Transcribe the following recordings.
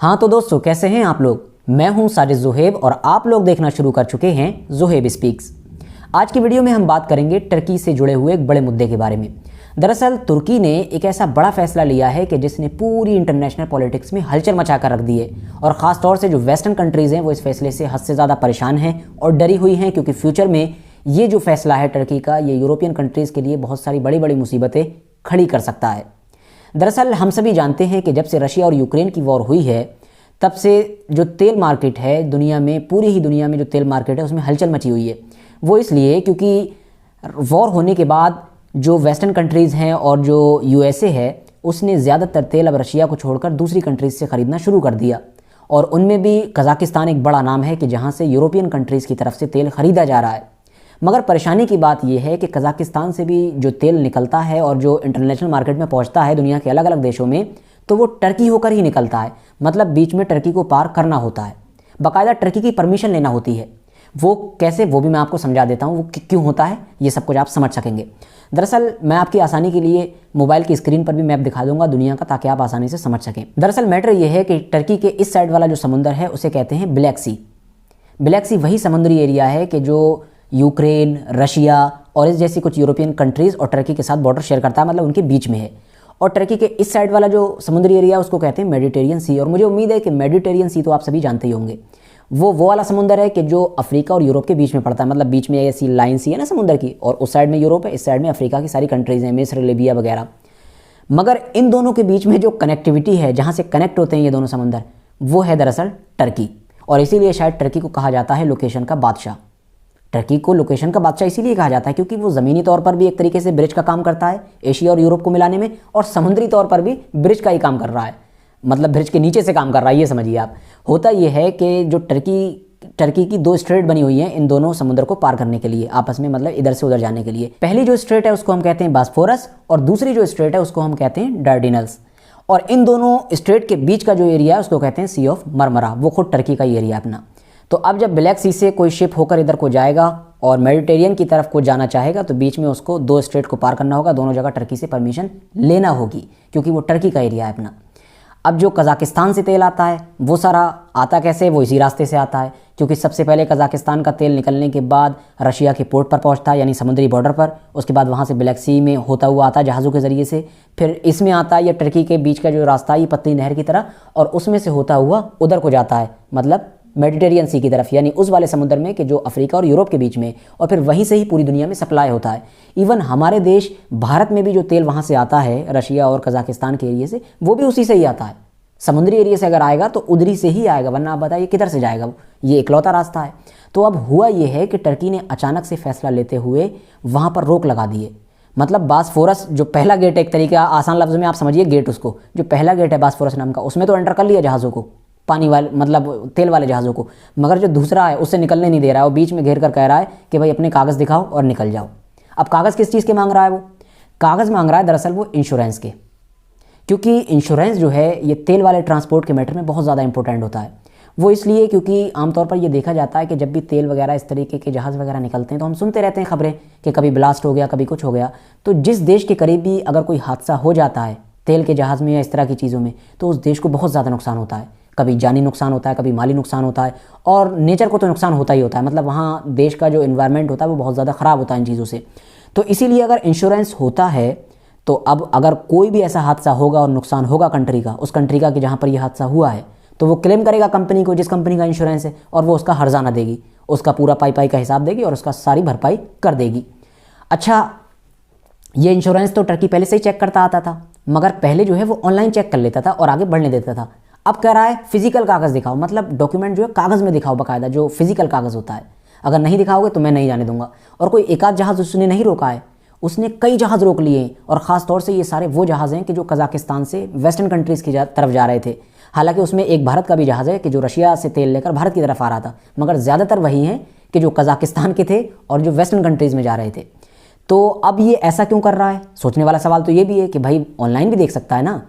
हाँ तो दोस्तों, कैसे हैं आप लोग। मैं हूं साजिद ज़ुहैब और आप लोग देखना शुरू कर चुके हैं ज़ुहैब स्पीक्स। आज की वीडियो में हम बात करेंगे टर्की से जुड़े हुए एक बड़े मुद्दे के बारे में। दरअसल तुर्की ने एक ऐसा बड़ा फैसला लिया है कि जिसने पूरी इंटरनेशनल पॉलिटिक्स में हलचल मचा कर रख दी है, और ख़ास तौर से जो वेस्टर्न कंट्रीज़ हैं वो इस फैसले से हद से ज़्यादा परेशान हैं और डरी हुई हैं, क्योंकि फ्यूचर में ये जो फैसला है टर्की का, ये यूरोपियन कंट्रीज़ के लिए बहुत सारी बड़ी बड़ी मुसीबतें खड़ी कर सकता है। दरअसल हम सभी जानते हैं कि जब से रशिया और यूक्रेन की वॉर हुई है, तब से जो तेल मार्केट है दुनिया में, पूरी ही दुनिया में जो तेल मार्केट है उसमें हलचल मची हुई है। वो इसलिए क्योंकि वॉर होने के बाद जो वेस्टर्न कंट्रीज़ हैं और जो यूएसए है, उसने ज़्यादातर तेल अब रशिया को छोड़कर दूसरी कंट्रीज़ से ख़रीदना शुरू कर दिया, और उनमें भी कज़ाकिस्तान एक बड़ा नाम है कि जहाँ से यूरोपियन कंट्रीज़ की तरफ से तेल ख़रीदा जा रहा है। मगर परेशानी की बात यह है कि कज़ाकिस्तान से भी जो तेल निकलता है और जो इंटरनेशनल मार्केट में पहुंचता है दुनिया के अलग अलग देशों में, तो वो टर्की होकर ही निकलता है। मतलब बीच में टर्की को पार करना होता है, बाकायदा टर्की की परमिशन लेना होती है। वो कैसे, वो भी मैं आपको समझा देता हूँ, वो क्यों होता है, ये सब कुछ आप समझ सकेंगे। दरअसल मैं आपकी आसानी के लिए मोबाइल की स्क्रीन पर भी मैप दिखा दूंगा दुनिया का, ताकि आप आसानी से समझ सकें। दरअसल मैटर ये है कि टर्की के इस साइड वाला जो समुंदर है उसे कहते हैं ब्लैक सी। ब्लैक सी वही समुद्री एरिया है कि जो यूक्रेन, रशिया और इस जैसी कुछ यूरोपियन कंट्रीज़ और टर्की के साथ बॉर्डर शेयर करता है, मतलब उनके बीच में है। और टर्की के इस साइड वाला जो समुद्री एरिया उसको कहते हैं मेडिटेरियन सी। और मुझे उम्मीद है कि मेडिटेरियन सी तो आप सभी जानते ही होंगे। वो वाला समुंदर है कि जो अफ्रीका और यूरोप के बीच में पड़ता है। मतलब बीच में ऐसी लाइन सी है ना समुंदर की, और उस साइड में यूरोप है, इस साइड में अफ्रीका की सारी कंट्रीज़ हैं, मिस्र, लीबिया वगैरह। मगर इन दोनों के बीच में जो कनेक्टिविटी है, जहाँ से कनेक्ट होते हैं ये दोनों समुंदर, वो है दरअसल टर्की। और इसीलिए शायद टर्की को कहा जाता है लोकेशन का बादशाह। टर्की को लोकेशन का बादशाह इसीलिए कहा जाता है क्योंकि वो ज़मीनी तौर पर भी एक तरीके से ब्रिज का काम करता है एशिया और यूरोप को मिलाने में, और समुद्री तौर पर भी ब्रिज का ही काम कर रहा है। मतलब ब्रिज के नीचे से काम कर रहा है, ये समझिए आप। होता ये है कि जो टर्की की दो स्ट्रेट बनी हुई हैं इन दोनों समुद्र को पार करने के लिए आपस में, मतलब इधर से उधर जाने के लिए। पहली जो स्ट्रेट है उसको हम कहते हैं बास्फोरस, और दूसरी जो स्ट्रेट है उसको हम कहते हैं डार्डिनल्स। और इन दोनों स्ट्रेट के बीच का जो एरिया है उसको कहते हैं सी ऑफ मरमरा। वो खुद टर्की का ही एरिया अपना। तो अब जब ब्लैक सी से कोई शिप होकर इधर को जाएगा और मेडिटेरियन की तरफ को जाना चाहेगा, तो बीच में उसको दो स्ट्रेट को पार करना होगा। दोनों जगह टर्की से परमिशन लेना होगी, क्योंकि वो टर्की का एरिया है अपना। अब जो कज़ाकिस्तान से तेल आता है वो सारा आता कैसे, वो इसी रास्ते से आता है, क्योंकि सबसे पहले कज़ाकिस्तान का तेल निकलने के बाद रशिया के पोर्ट पर पहुंचता है, यानी समुद्री बॉर्डर पर। उसके बाद वहां से ब्लैक सी में होता हुआ आता है जहाज़ों के ज़रिए से, फिर इसमें आता है ये टर्की के बीच का जो रास्ता है, ये पतली नहर की तरह, और उसमें से होता हुआ उधर को जाता है, मतलब मेडिटेरियन सी की तरफ, यानी उस वाले समुद्र में कि जो अफ्रीका और यूरोप के बीच में, और फिर वहीं से ही पूरी दुनिया में सप्लाई होता है। इवन हमारे देश भारत में भी जो तेल वहाँ से आता है रशिया और कज़ाकिस्तान के एरिए से, वो भी उसी से ही आता है। समुद्री एरिया से अगर आएगा तो उधरी से ही आएगा, वरना आप बताइए किधर से जाएगा, ये इकलौता रास्ता है। तो अब हुआ ये है कि टर्की ने अचानक से फैसला लेते हुए वहाँ पर रोक लगा दिए। मतलब बास्फोरस जो पहला गेट है, एक तरीका आसान लफ्ज़ में आप समझिए गेट उसको, जो पहला गेट है बास्फोरस नाम का, उसमें तो एंटर कर लिया जहाज़ों को, पानी वाले मतलब तेल वाले जहाज़ों को। मगर जो दूसरा है उससे निकलने नहीं दे रहा है, वो बीच में घेर कर कह रहा है कि भाई अपने कागज़ दिखाओ और निकल जाओ। अब कागज़ किस चीज़ के मांग रहा है? वो कागज़ मांग रहा है दरअसल वो इंश्योरेंस के, क्योंकि इंश्योरेंस जो है ये तेल वाले ट्रांसपोर्ट के मैटर में बहुत ज़्यादा इंपॉर्टेंट होता है। वो इसलिए क्योंकि आमतौर पर ये देखा जाता है कि जब भी तेल वगैरह इस तरीके के जहाज़ वगैरह निकलते हैं तो हम सुनते रहते हैं खबरें कि कभी ब्लास्ट हो गया, कभी कुछ हो गया। तो जिस देश के करीब भी अगर कोई हादसा हो जाता है तेल के जहाज़ में या इस तरह की चीज़ों में, तो उस देश को बहुत ज़्यादा नुकसान होता है। कभी जानी नुकसान होता है, कभी माली नुकसान होता है, और नेचर को तो नुकसान होता ही होता है। मतलब वहाँ देश का जो इन्वायरमेंट होता है वो बहुत ज़्यादा ख़राब होता है इन चीज़ों से। तो इसीलिए अगर इंश्योरेंस होता है तो अब अगर कोई भी ऐसा हादसा होगा और नुकसान होगा कंट्री का, उस कंट्री का कि जहाँ पर यह हादसा हुआ है, तो वो क्लेम करेगा कंपनी को, जिस कंपनी का इंश्योरेंस है, और वो उसका हर्जाना देगी, उसका पूरा पाई का हिसाब देगी और उसका सारी भरपाई कर देगी। अच्छा, ये इंश्योरेंस तो टर्की पहले से ही चेक करता आता था, मगर पहले जो है वो ऑनलाइन चेक कर लेता था और आगे बढ़ने देता था। अब कह रहा है फिजिकल कागज़ दिखाओ, मतलब डॉक्यूमेंट जो है कागज़ में दिखाओ, बाकायदा जो फिजिकल कागज़ होता है। अगर नहीं दिखाओगे तो मैं नहीं जाने दूंगा। और कोई एक आध जहाज़ उसने नहीं रोका है, उसने कई जहाज़ रोक लिए, और ख़ास तौर से ये सारे वो जहाज़ हैं कि जो कज़ाकिस्तान से वेस्टर्न कंट्रीज़ की तरफ जा रहे थे। हालांकि उसमें एक भारत का भी जहाज़ है कि जो रशिया से तेल लेकर भारत की तरफ आ रहा था, मगर ज़्यादातर वही हैं कि जो कज़ाकिस्तान के थे और जो वेस्टर्न कंट्रीज़ में जा रहे थे। तो अब ये ऐसा क्यों कर रहा है? सोचने वाला सवाल तो ये भी है कि भाई ऑनलाइन भी देख सकता है ना,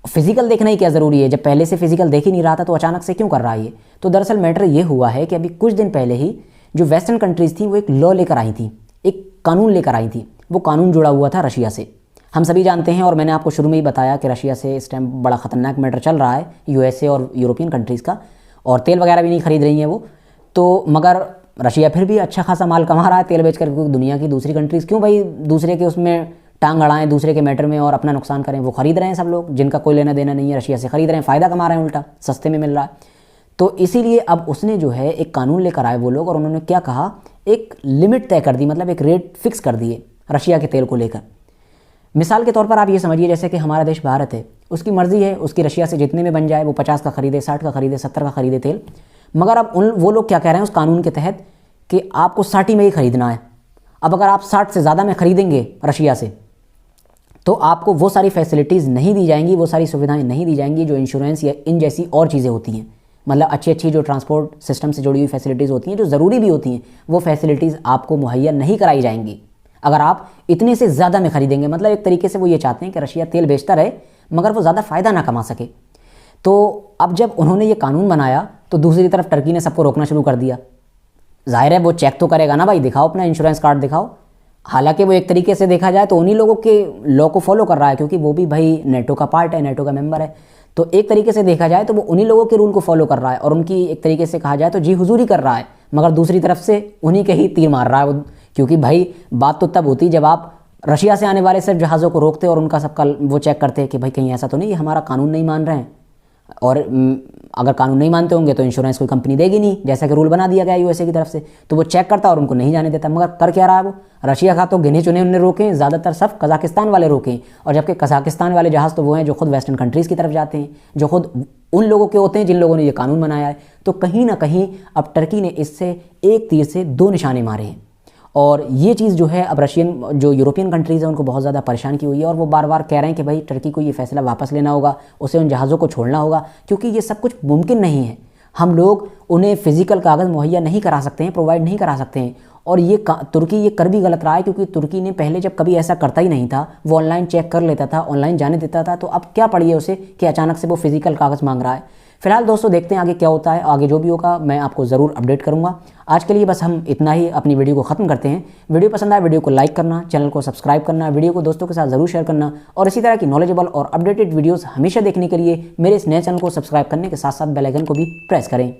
फिजिकल देखना ही क्या ज़रूरी है? जब पहले से फिजिकल देख ही नहीं रहा था तो अचानक से क्यों कर रहा है ये? तो दरअसल मैटर ये हुआ है कि अभी कुछ दिन पहले ही जो वेस्टर्न कंट्रीज़ थी वो एक लॉ लेकर आई थी, एक कानून लेकर आई थी। वो कानून जुड़ा हुआ था रशिया से। हम सभी जानते हैं और मैंने आपको शुरू में ही बताया कि रशिया से इस टाइम बड़ा ख़तरनाक मैटर चल रहा है, यूएसए और यूरोपियन कंट्रीज़ का, और तेल वगैरह भी नहीं खरीद रही हैं वो। तो मगर रशिया फिर भी अच्छा खासा माल कमा रहा है तेल बेच कर, क्योंकि दुनिया की दूसरी कंट्रीज़ क्यों भाई दूसरे के उसमें टांग अड़ाएं, दूसरे के मैटर में और अपना नुकसान करें। वो खरीद रहे हैं सब लोग, जिनका कोई लेना देना नहीं है रशिया से खरीद रहे हैं, फ़ायदा कमा रहे हैं, उल्टा सस्ते में मिल रहा है। तो इसीलिए अब उसने जो है एक कानून लेकर आए वो लोग, और उन्होंने क्या कहा, एक लिमिट तय कर दी, मतलब एक रेट फिक्स कर दिए रशिया के तेल को लेकर। मिसाल के तौर पर आप ये समझिए जैसे कि हमारा देश भारत है, उसकी मर्ज़ी है, उसकी रशिया से जितने में बन जाए वो 50 का खरीदे, 60 का खरीदे, 70 का खरीदे तेल। मगर अब वो लोग क्या कह रहे हैं उस कानून के तहत कि आपको 60 में ही खरीदना है। अब अगर आप 60 से ज़्यादा में खरीदेंगे रशिया से तो आपको वो सारी फैसिलिटीज़ नहीं दी जाएंगी, वो सारी सुविधाएं नहीं दी जाएंगी जो इंश्योरेंस या इन जैसी और चीज़ें होती हैं। मतलब अच्छी अच्छी जो ट्रांसपोर्ट सिस्टम से जुड़ी हुई फैसिलिटीज़ होती हैं, जो ज़रूरी भी होती हैं, वो फैसिलिटीज़ आपको मुहैया नहीं कराई जाएंगी अगर आप इतने से ज़्यादा में खरीदेंगे। मतलब एक तरीके से वो ये चाहते हैं कि रशिया तेल बेचता रहे मगर वो ज़्यादा फ़ायदा ना कमा सके। तो अब जब उन्होंने ये कानून बनाया तो दूसरी तरफ टर्की ने सबको रोकना शुरू कर दिया। जाहिर है वो चेक तो करेगा ना भाई, दिखाओ अपना इंश्योरेंस कार्ड दिखाओ। हालांकि वो एक तरीके से देखा जाए तो उन्हीं लोगों के लॉ को फॉलो कर रहा है, क्योंकि वो भी भाई नेटो का पार्ट है, नेटो का मेंबर है। तो एक तरीके से देखा जाए तो वो उन्हीं लोगों के रूल को फॉलो कर रहा है और उनकी एक तरीके से कहा जाए तो जी हुजूरी कर रहा है, मगर दूसरी तरफ से उन्हीं के ही तीर मार रहा है वो। क्योंकि भाई बात तो तब होती जब आप रशिया से आने वाले सिर्फ जहाज़ों को रोकते और उनका सबका वो चेक करते कि भाई कहीं ऐसा तो नहीं ये हमारा कानून नहीं मान रहे हैं। और अगर कानून नहीं मानते होंगे तो इंश्योरेंस कोई कंपनी देगी नहीं, जैसा कि रूल बना दिया गया यूएसए की तरफ से। तो वो चेक करता और उनको नहीं जाने देता। मगर कर क्या रहा है वो, रशिया का तो गिने चुने उन्होंने रोके, ज़्यादातर सब कजाकिस्तान वाले रोके। और जबकि कजाकिस्तान वाले जहाज़ तो वो हैं जो खुद वेस्टर्न कंट्रीज़ की तरफ जाते हैं, जो खुद उन लोगों के होते हैं जिन लोगों ने ये कानून बनाया है। तो कहीं ना कहीं अब टर्की ने इससे एक तीर से दो निशाने मारे हैं। और ये चीज़ जो है अब रशियन जो यूरोपियन कंट्रीज़ हैं उनको बहुत ज़्यादा परेशान की हुई है, और वो बार बार कह रहे हैं कि भाई टर्की को ये फैसला वापस लेना होगा, उसे उन जहाज़ों को छोड़ना होगा, क्योंकि ये सब कुछ मुमकिन नहीं है। हम लोग उन्हें फ़िज़िकल कागज़ मुहैया नहीं करा सकते हैं, प्रोवाइड नहीं करा सकते हैं। और ये तुर्की ये कर भी गलत रहा है, क्योंकि तुर्की ने पहले जब कभी ऐसा करता ही नहीं था, वो ऑनलाइन चेक कर लेता था, ऑनलाइन जाने देता था। तो अब क्या पड़ी है उसे कि अचानक से वो फ़िज़िकल कागज़ मांग रहा है। फिलहाल दोस्तों देखते हैं आगे क्या होता है, आगे जो भी होगा मैं आपको ज़रूर अपडेट करूंगा। आज के लिए बस हम इतना ही अपनी वीडियो को ख़त्म करते हैं। वीडियो पसंद आए वीडियो को लाइक करना, चैनल को सब्सक्राइब करना, वीडियो को दोस्तों के साथ ज़रूर शेयर करना, और इसी तरह की नॉलेजेबल और अपडेटेड वीडियोज़ हमेशा देखने के लिए मेरे इस नए चैनल को सब्सक्राइब करने के साथ साथ बेल आइकन को भी प्रेस करें।